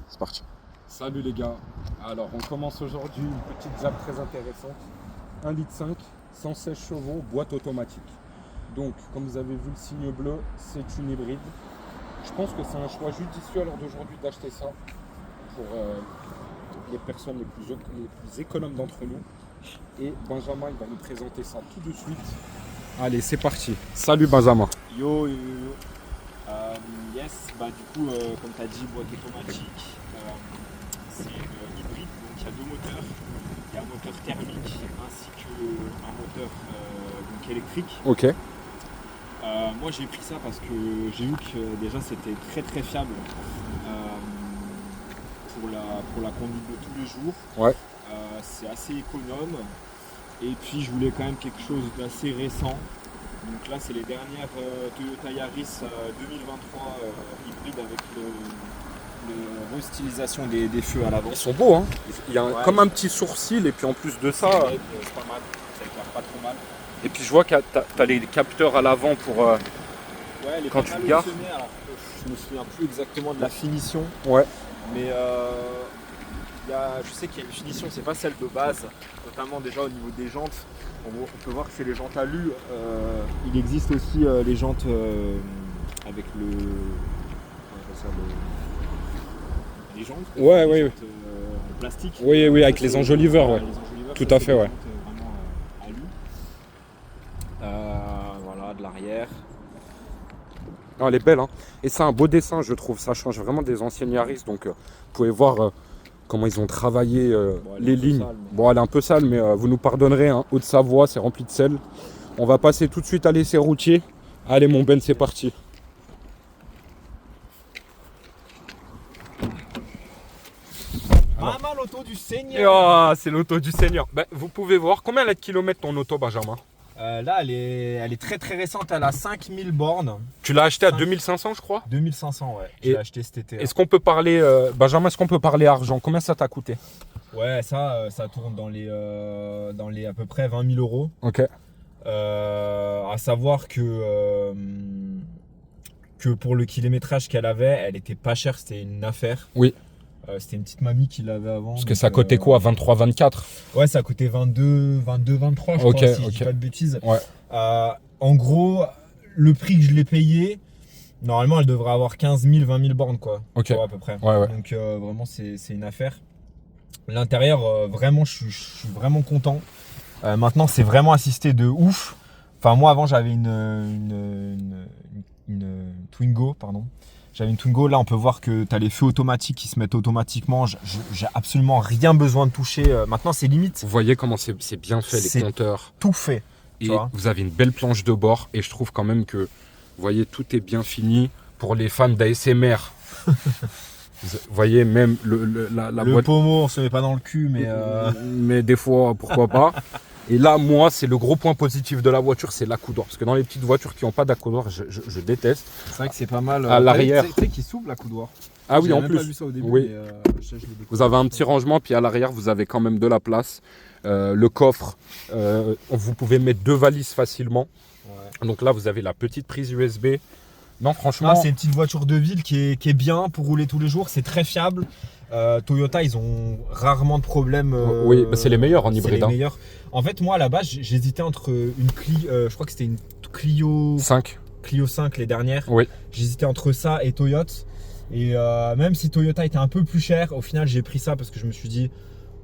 C'est parti. Salut les gars, alors on commence aujourd'hui une petite jab très intéressante. 1,5 litre, 116 chevaux, boîte automatique. Donc comme vous avez vu le signe bleu, c'est une hybride. Je pense que c'est un choix judicieux à l'heure d'aujourd'hui d'acheter ça pour les personnes les plus économes d'entre nous. Et Benjamin il va nous présenter ça tout de suite. Allez c'est parti, salut Benjamin. Yo. Yes, bah du coup, comme tu as dit, boîte automatique. C'est une hybride, donc il y a deux moteurs. Il y a un moteur thermique ainsi qu'un moteur donc électrique. Ok. Moi j'ai pris ça parce que j'ai vu que déjà c'était très très fiable pour la conduite de tous les jours. Ouais. C'est assez économe. Et puis je voulais quand même quelque chose d'assez récent. Donc là c'est les dernières Toyota Yaris 2023 hybrides avec le restylisation des feux à l'avant. Ils sont beaux hein. Il y a comme un Ouais. petit sourcil et puis en plus de ça. C'est pas mal, ça éclaire pas trop mal. Et puis je vois que tu as les capteurs à l'avant pour. Ouais, les Quand pas tu mal te gares. optionnés, alors je me souviens plus exactement de la finition, Ouais. mais je sais qu'il y a une finition, c'est pas celle de base, notamment déjà au niveau des jantes. On peut voir que c'est les jantes alu. Il existe aussi les jantes avec les jantes. Ouais, les ouais, jantes, en plastique. Oui, oui, avec Ça, les c'est- enjoliveurs, ouais. les enjoliveurs, Tout ça, à c'est fait, des ouais. jantes, vraiment alu. Voilà, de l'arrière. Non, elle est belle, hein. Et c'est un beau dessin, je trouve. Ça change vraiment des anciennes Yaris. Donc, vous pouvez voir comment ils ont travaillé Bon, elle est les un peu lignes. sale, mais- Bon, elle est un peu sale, mais vous nous pardonnerez. Hein. Haute-Savoie, c'est rempli de sel. On va passer tout de suite à l'essai routier. Allez, mon Ben, c'est parti. Alors. Maman, l'auto du Et Seigneur. oh, c'est l'auto du Seigneur. Ben, vous pouvez voir combien elle a de kilomètres ton auto, Benjamin? Là, elle est très très récente, elle a 5000 bornes. Tu l'as acheté à 5. 2500, je crois. 2500, ouais. Je Et l'ai acheté cet été. Est-ce qu'on peut parler, Benjamin, est-ce qu'on peut parler argent? Combien ça t'a coûté? Ouais, ça tourne dans les à peu près 20 000 euros. Ok. À savoir que pour le kilométrage qu'elle avait, elle était pas chère, c'était une affaire. Oui. C'était une petite mamie qui l'avait avant. Parce que donc, ça coûtait quoi? 23, 24? Ouais, ça coûtait 22, 23, je Ok, crois, si je ok. dis pas de bêtises. Ouais. En gros, le prix que je l'ai payé, normalement, elle devrait avoir 15 000, 20 000 bornes, quoi. Ok. Tu vois, à peu près. Ouais, ouais. Donc, vraiment, c'est une affaire. L'intérieur, vraiment, je suis vraiment content. Maintenant, c'est vraiment assisté de ouf. Enfin, moi, avant, j'avais une Twingo, pardon. J'avais une Twingo. Là, on peut voir que tu as les feux automatiques qui se mettent automatiquement. J'ai absolument rien besoin de toucher. Maintenant, c'est limite Vous voyez comment c'est bien fait, les C'est compteurs. tout fait. Et tu vois. vous avez une belle planche de bord. Et je trouve quand même que, vous voyez, tout est bien fini pour les fans d'ASMR. Vous voyez, même la Le boîte. pommeau, on se met pas dans le cul, mais Mais des fois, pourquoi pas. Et là, moi, c'est le gros point positif de la voiture, c'est l'accoudoir. Parce que dans les petites voitures qui n'ont pas d'accoudoir, je déteste. c'est vrai que c'est pas mal. À l'arrière. Tu sais qu'il s'ouvre l'accoudoir. Ah oui, J'ai en même plus. pas vu ça au début, Oui. mais ça, je l'ai découvert. Vous avez un petit rangement, puis à l'arrière, vous avez quand même de la place. Le coffre, vous pouvez mettre 2 valises facilement. Ouais. Donc là, vous avez la petite prise USB. Non, franchement, Non, c'est une petite voiture de ville qui est bien pour rouler tous les jours. C'est très fiable. Toyota, ils ont rarement de problème. oui, bah, c'est les meilleurs en c'est hybride. les meilleurs. En fait, moi, à la base, j'hésitais entre une Clio. Je crois que c'était une Clio 5. 5, les dernières. Oui. J'hésitais entre ça et Toyota. Et même si Toyota était un peu plus cher, au final, j'ai pris ça parce que je me suis dit,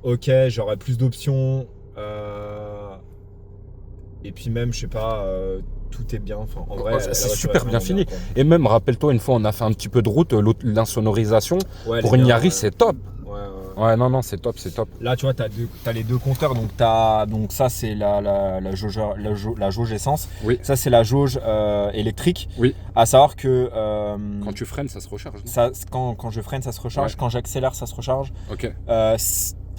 ok, j'aurai plus d'options. Et puis même, je sais pas, tout est bien. Enfin, en vrai, C'est la voiture super est bien vraiment fini. quoi. Et même, rappelle-toi, une fois, on a fait un petit peu de route, l'insonorisation. Ouais, Pour elle est une bien, Yaris, ouais. c'est top. Ouais. Ouais, non, c'est top, c'est top. Là, tu vois, t'as les deux compteurs. Donc, ça, c'est la jauge essence. Oui. Ça, c'est la jauge électrique. Oui. À savoir que Quand tu freines, ça se recharge. Non ça, quand je freine, ça se recharge. Ouais. Quand j'accélère, ça se recharge. Ok,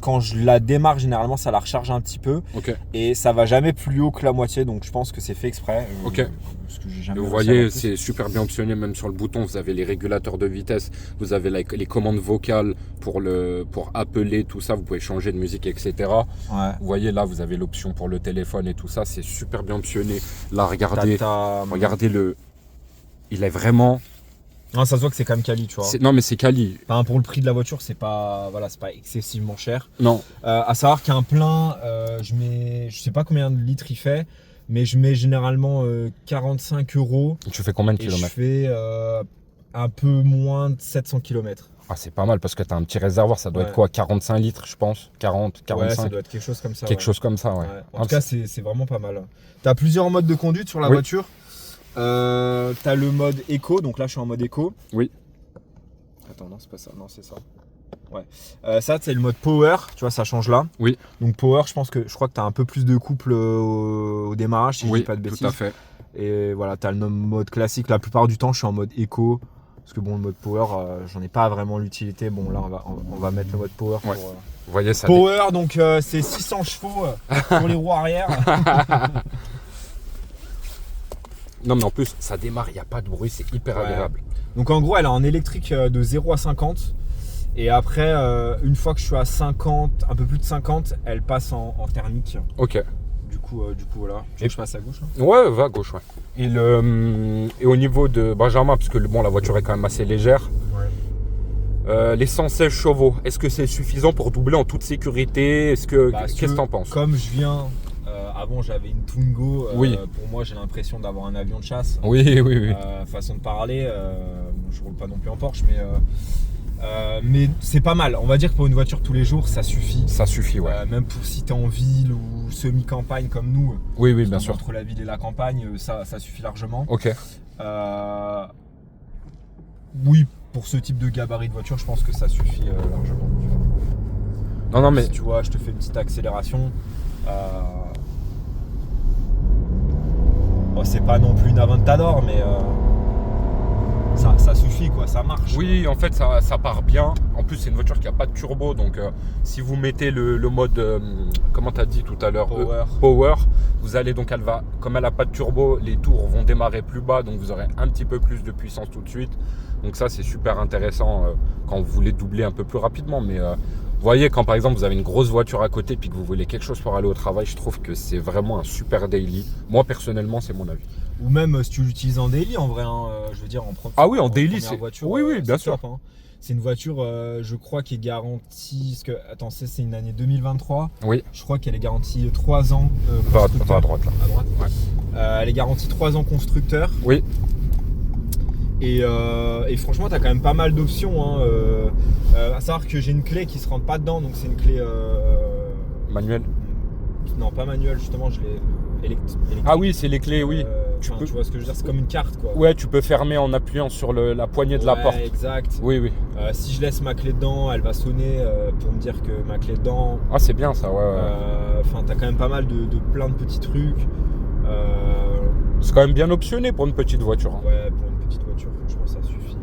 Quand je la démarre, généralement, ça la recharge un petit peu. ok. Et ça va jamais plus haut que la moitié. Donc, je pense que c'est fait exprès. Ok. Parce que j'ai Et jamais vous réussi à voyez, avoir plus. c'est super bien optionné, même sur le bouton, vous avez les régulateurs de vitesse, vous avez les commandes vocales pour appeler, tout ça, vous pouvez changer de musique, etc. Ouais. Vous voyez, là, vous avez l'option pour le téléphone et tout ça, c'est super bien optionné. Là, regardez, regardez il est vraiment Non, ça se voit que c'est quand même quali, tu vois. Non, mais c'est quali. Enfin, pour le prix de la voiture, c'est pas, voilà, c'est pas excessivement cher. Non. À savoir qu'un plein, je sais pas combien de litres il fait, mais je mets généralement 45 €. Tu fais combien de Et je kilomètres? fais un peu moins de 700 km. Ah, c'est pas mal parce que tu as un petit réservoir, ça doit Ouais. être quoi? 45 litres, je pense? 40, Ouais, 45? ça doit être quelque chose comme ça. Quelque ouais. chose comme ça, ouais. Ouais. En Ah, tout cas, c'est vraiment pas mal. Tu as plusieurs modes de conduite sur la Oui. voiture. Tu as le mode éco, donc là je suis en mode éco. Oui. Attends, non, c'est pas ça. Non, c'est ça. Ouais. Ça, c'est le mode power, tu vois, ça change là. Oui. Donc power, je crois que tu as un peu plus de couple au démarrage, si je Oui, dis pas de bêtises. tout à fait. Et voilà, tu as le mode classique. La plupart du temps, je suis en mode éco. Parce que bon, le mode power, j'en ai pas vraiment l'utilité. Bon, là, on va mettre le mode power. Ouais. Pour, Vous voyez ça? power, donc c'est 600 chevaux pour les roues arrière. Non, mais en plus, ça démarre, il n'y a pas de bruit, c'est hyper Ouais. agréable. Donc en gros, elle est en électrique de 0 à 50. Et après, une fois que je suis à 50, un peu plus de 50, elle passe en thermique. Ok. Du coup, voilà. Tu veux que je passe à gauche là? Ouais, va à gauche, ouais. Et au niveau de Benjamin, parce que bon, la voiture est quand même assez légère, les 116 chevaux, est-ce que c'est suffisant pour doubler en toute sécurité? Bah, si Qu'est-ce tu que veux, t'en penses? Comme je viens, avant j'avais une Twingo. Oui. Pour moi, j'ai l'impression d'avoir un avion de chasse. Oui, oui, oui. Façon de parler. Bon, je roule pas non plus en Porsche, mais c'est pas mal. On va dire que pour une voiture tous les jours, ça suffit. Ça suffit, ouais. Même pour si t'es en ville ou semi-campagne comme nous. Oui, oui, bien sûr. Entre la ville et la campagne, ça suffit largement. Ok. Oui, pour ce type de gabarit de voiture, je pense que ça suffit largement. Non, non, mais Si tu vois, je te fais une petite accélération. Bon, c'est pas non plus une Aventador, mais ça suffit, quoi, ça marche. oui, en fait, ça part bien. En plus, c'est une voiture qui n'a pas de turbo, donc si vous mettez le mode, comment tu as dit tout à l'heure, Power, vous allez donc, comme elle n'a pas de turbo, les tours vont démarrer plus bas, donc vous aurez un petit peu plus de puissance tout de suite. Donc ça, c'est super intéressant quand vous voulez doubler un peu plus rapidement. Mais vous voyez, quand par exemple vous avez une grosse voiture à côté puis que vous voulez quelque chose pour aller au travail, je trouve que c'est vraiment un super daily. Moi, personnellement, c'est mon avis. Ou même si tu l'utilises en daily, en vrai, hein, je veux dire, Ah oui, en daily, première c'est. voiture, Oui, oui, bien c'est sûr. top, hein. C'est une voiture, je crois, qui est garantie. Parce que, attends, c'est une année 2023. Oui. Je crois qu'elle est garantie 3 ans. Va à constructeur. droite là. À droite. Ouais. Elle est garantie 3 ans constructeur. Oui. Et franchement, tu as quand même pas mal d'options. Hein. À savoir que j'ai une clé qui se rentre pas dedans, donc c'est une clé. Manuel. Non, pas manuelle, justement, je l'ai électrique. Ah oui, c'est les clés, oui. Tu vois ce que je veux dire, c'est comme une carte, quoi. Ouais, tu peux fermer en appuyant sur la poignée de la porte. Exact. Oui, oui. Si je laisse ma clé dedans, elle va sonner pour me dire que ma clé est dedans. Ah, c'est bien ça, ouais. Enfin, t'as quand même pas mal de plein de petits trucs. C'est quand même bien optionné pour une petite voiture. Hein. Ouais, pour une petite voiture, franchement, ça suffit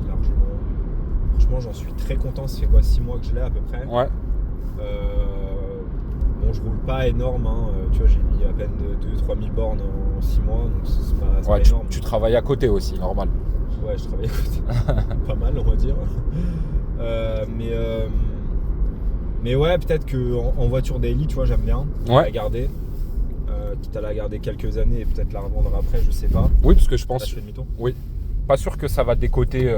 largement. Franchement, j'en suis très content. Ça fait quoi, 6 mois que je l'ai à peu près. Ouais. Bon, je roule pas énorme, hein. Tu vois, j'ai mis à peine 2-3 000 bornes en 6 mois, donc c'est pas énorme. Tu travailles à côté aussi, normal. Ouais, je travaille à côté. Pas mal, on va dire. Mais ouais, peut-être qu'en voiture daily, tu vois, j'aime bien la garder. Quitte à la garder quelques années et peut-être la revendre après, je sais pas. Oui, parce que je pense. Là, je fais demi-tour. Oui. Pas sûr que ça va décoter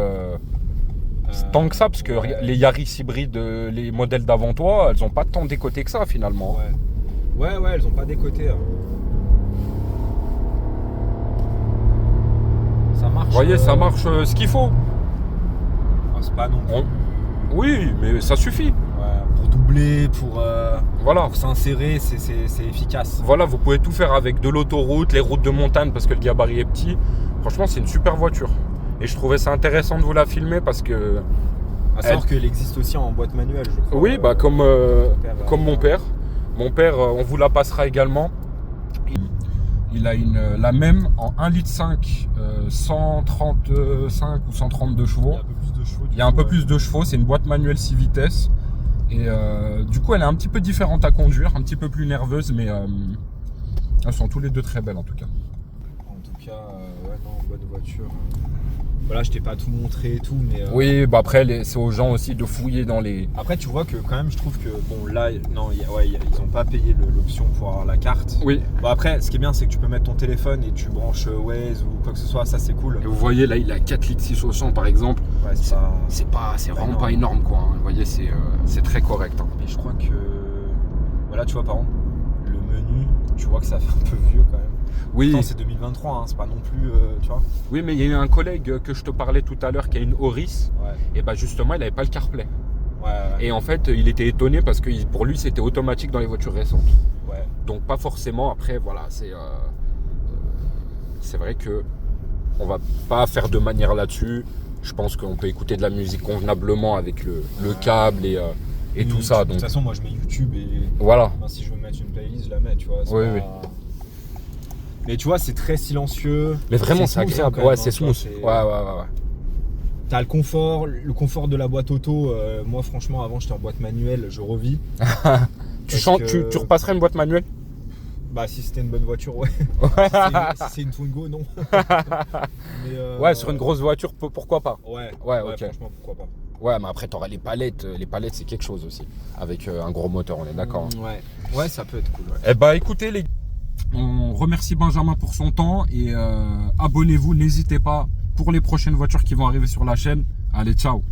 tant que ça, parce que les Yaris hybrides, les modèles d'avant toi, elles ont pas tant décoté que ça finalement. Ouais, elles ont pas décoté. Hein. Ça marche. Vous voyez, ça marche ce qu'il faut. C'est pas non plus. Oui, mais ça suffit. Pour doubler, voilà. pour s'insérer, c'est efficace. Voilà, vous pouvez tout faire avec de l'autoroute, les routes de montagne parce que le gabarit est petit. Franchement, c'est une super voiture. Et je trouvais ça intéressant de vous la filmer parce que. À savoir qu'elle existe aussi en boîte manuelle, je crois. Oui, comme mon père. Mon père, on vous la passera également. Il a la même en 1,5 litre, 135 ou 132 chevaux. Il y a un peu plus de chevaux, c'est une boîte manuelle 6 vitesses. Et du coup, elle est un petit peu différente à conduire, un petit peu plus nerveuse, mais elles sont tous les deux très belles en tout cas. En tout cas, bonne voiture. voilà, je t'ai pas tout montré et tout, mais Oui, bah après, c'est aux gens aussi de fouiller dans les. après tu vois que quand même je trouve que bon là non ils ont pas payé l'option pour avoir la carte. Oui. Bon après ce qui est bien c'est que tu peux mettre ton téléphone et tu branches Waze ou quoi que ce soit, ça c'est cool. Et vous voyez là, il a 4 litres 6 au 100 par exemple. Ouais, C'est vraiment pas énorme quoi. Hein. Vous voyez, c'est très correct. Hein. Mais je crois que voilà, tu vois par exemple le menu, tu vois que ça fait un peu vieux quand même. Oui. Pourtant, c'est 2023, hein, c'est pas non plus tu vois. Oui, mais il y a eu un collègue que je te parlais tout à l'heure qui a une Auris. Ouais. Et bah justement, il avait pas le CarPlay. Ouais. Et en fait, il était étonné parce que pour lui, c'était automatique dans les voitures récentes. Ouais. Donc pas forcément. Après, voilà, c'est vrai que on va pas faire de manière là-dessus. Je pense qu'on peut écouter de la musique convenablement avec le câble et tout ça. De Donc toute façon, moi je mets YouTube et voilà. enfin, si je veux mettre une playlist, je la mets, tu vois. Oui, pas... oui. Mais tu vois, c'est très silencieux. Mais vraiment, c'est smooth, agréable. hein, quand Ouais, même, c'est hein, tu vois, smooth. Ouais. T'as le confort de la boîte auto. Moi, franchement, avant, j'étais en boîte manuelle, je revis. Tu repasserais une boîte manuelle? Bah, si c'était une bonne voiture, ouais. Si c'est une Twingo, non. Mais, Ouais, sur une grosse voiture, pourquoi pas? Ouais, ok. franchement, pourquoi pas. Ouais, mais après, t'auras les palettes. Les palettes, c'est quelque chose aussi. Avec un gros moteur, on est d'accord. Hein. Ouais, ça peut être cool. Ouais. Eh bah, écoutez, les gars, on remercie Benjamin pour son temps et abonnez-vous, n'hésitez pas pour les prochaines voitures qui vont arriver sur la chaîne. Allez, ciao!